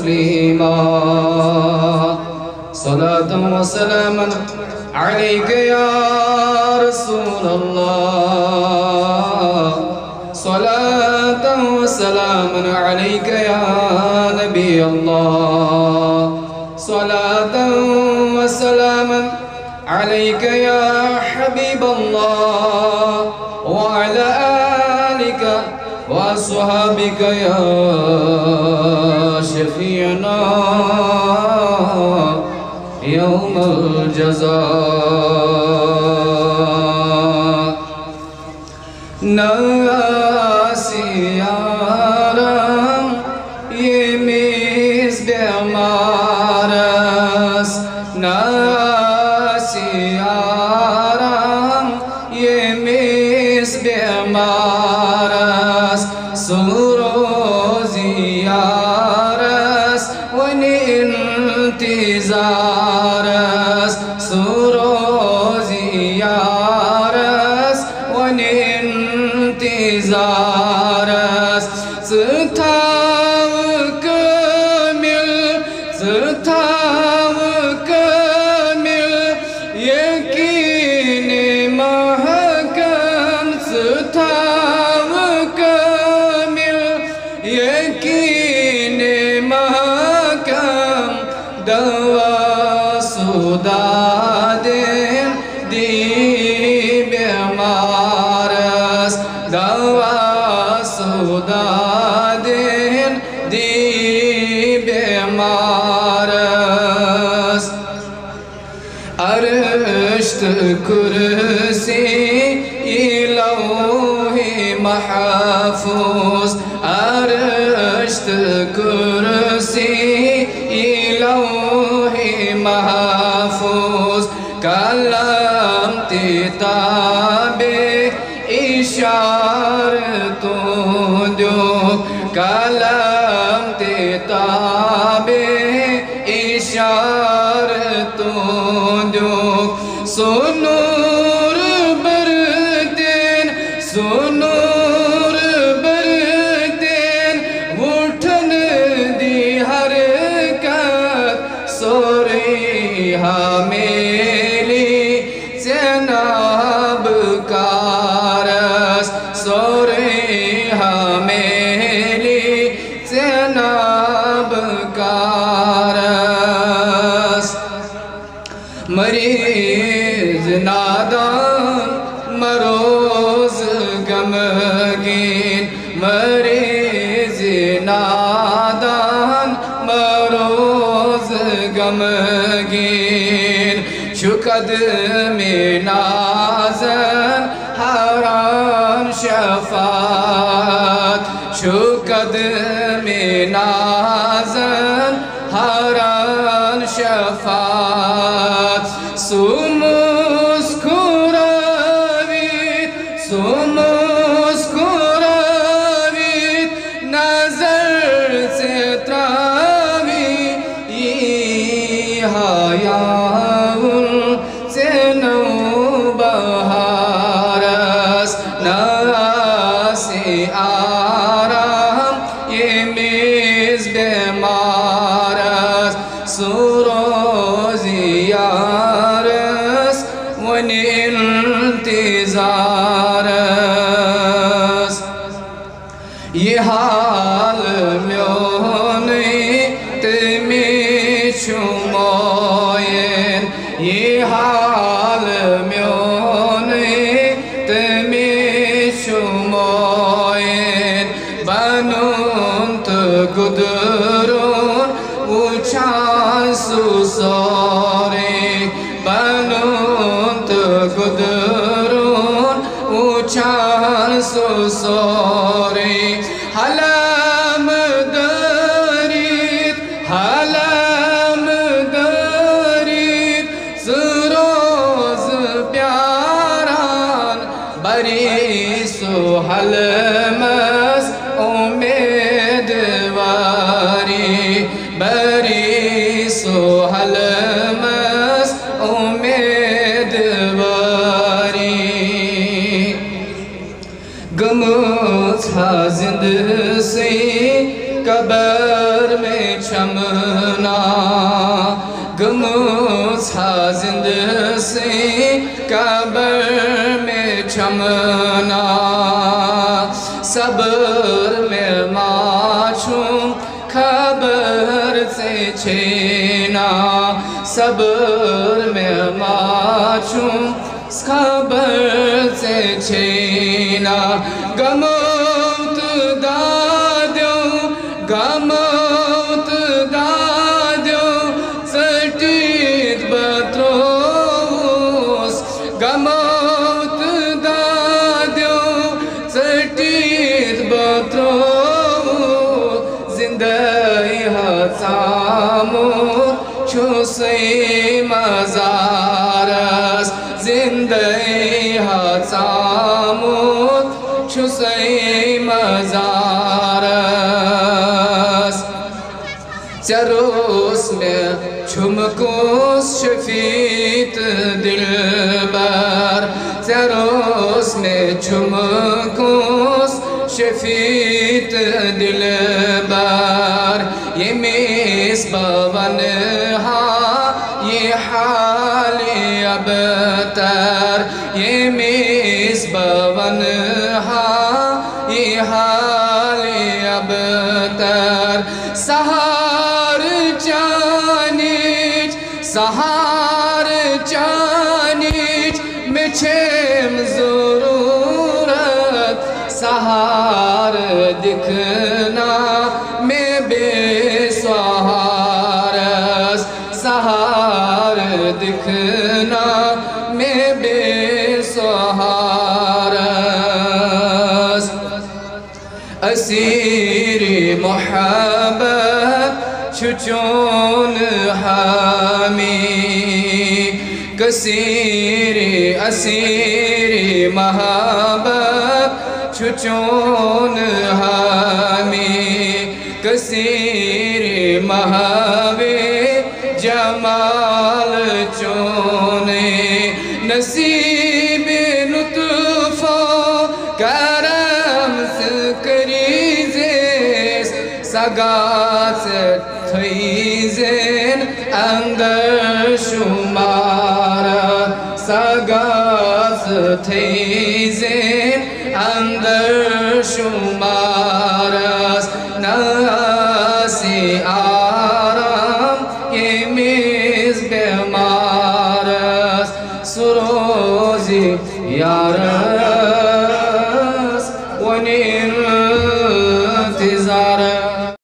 तस्लीमा। सलातम व सलामन अलैका या रसूल अल्लाह, सलातम व सलामन अलैका या नबी अल्लाह, सलातम व सलामन अलैका या हबीब अल्लाह व अला आलिका व अस्हाबिका या शफीअना यौमल जज़ा। नासियारम ये मिज़्बे मारस, नासियारम ये मिज़्बे मारस, सुरोज़ियारस वनी इंतिज़ारस, सुरोज़ियारस वनी इंतिज़ारस। स्ताव कामिल, स्ताव कामिल यकीन महकम, स्ताव कामिल यकीन महकम। दवा सुदादिन दी बेमारस, दवा सुदादिन दी बेमारस। अर्श्त कुर्सी लौहे महफूज, अर्श्त कुर्सी लौहे महफूज। कलम तिताबे इशारतों दो, कलम तिताबे इशारतों दो। सुनूर बरदेन, सुनूर बरदेन उठन दी हरकत। सोरे हमेली जनाब कारस, सोरे हमेली जनाब कारस। मरीज नादान मरोज गमगीन, मरीज नादान मरोज गमगीन। शुकद में नाज़न हरान शफात, शुकद में नाज़न हरान शफात। सुमुस्कुरावीत, सुमुस्कुरावीत नजर से त्रावी हयाउल से नौ बहारस। नासियारम ये मिज़्बे मारस, सुरोज़ियारस वनी इंतिज़ारस। ये हाल म्योने तमेशु मोयन, ये हाल म्योने तमेशु मोयन। बनुंत गुदरून उचासु सोरे, बनुंत गुदरून उचासु सोरे। हलाम दरीत, हलाम दरीत सुरोज प्यारान। बरी सुहल मस उम्मीदवारी, बरी सुहल मस उम्मीदवारी। गम था जिंद से कबर में चमना गमूस जिंद से कब्र में चमना सब्र में माचूं खबर से छेना सब्र में माचूं खबर से छेना गमौत दाद्यो गमौत दाद्यो सटीत बत्रोस गमौत दाद्यो सटीत बत्रोस जिंदगी हसामो छुसे मजारस जिंदगी हसामो छुसे मजारस चरोस में छुमकोस शफीत दिलबर चरोस में छुमकोस शफीत दिलबर ये मेस बवन ये हाल अबतर ये मेस बवन ये हाल अबतर सहार चानिच मिछेम ज़रूरत सहार दिखना में बेसहारस सहार दिखना में बेसहारस असीरी मोहब्बत छुचोन हामी कसीरी असीरी मोहब्बत छुचोन हामी कसीरी महावे जमाल चोने नसीब लुत्फो करम से करीज़ेस सगास थईज़ेन अंदर शुमार सगास थईज़ेन अंदर शुमारस नासी आराम ये मेज़ बेमारस सुरोज़ी यारस वनिर इंतज़ारस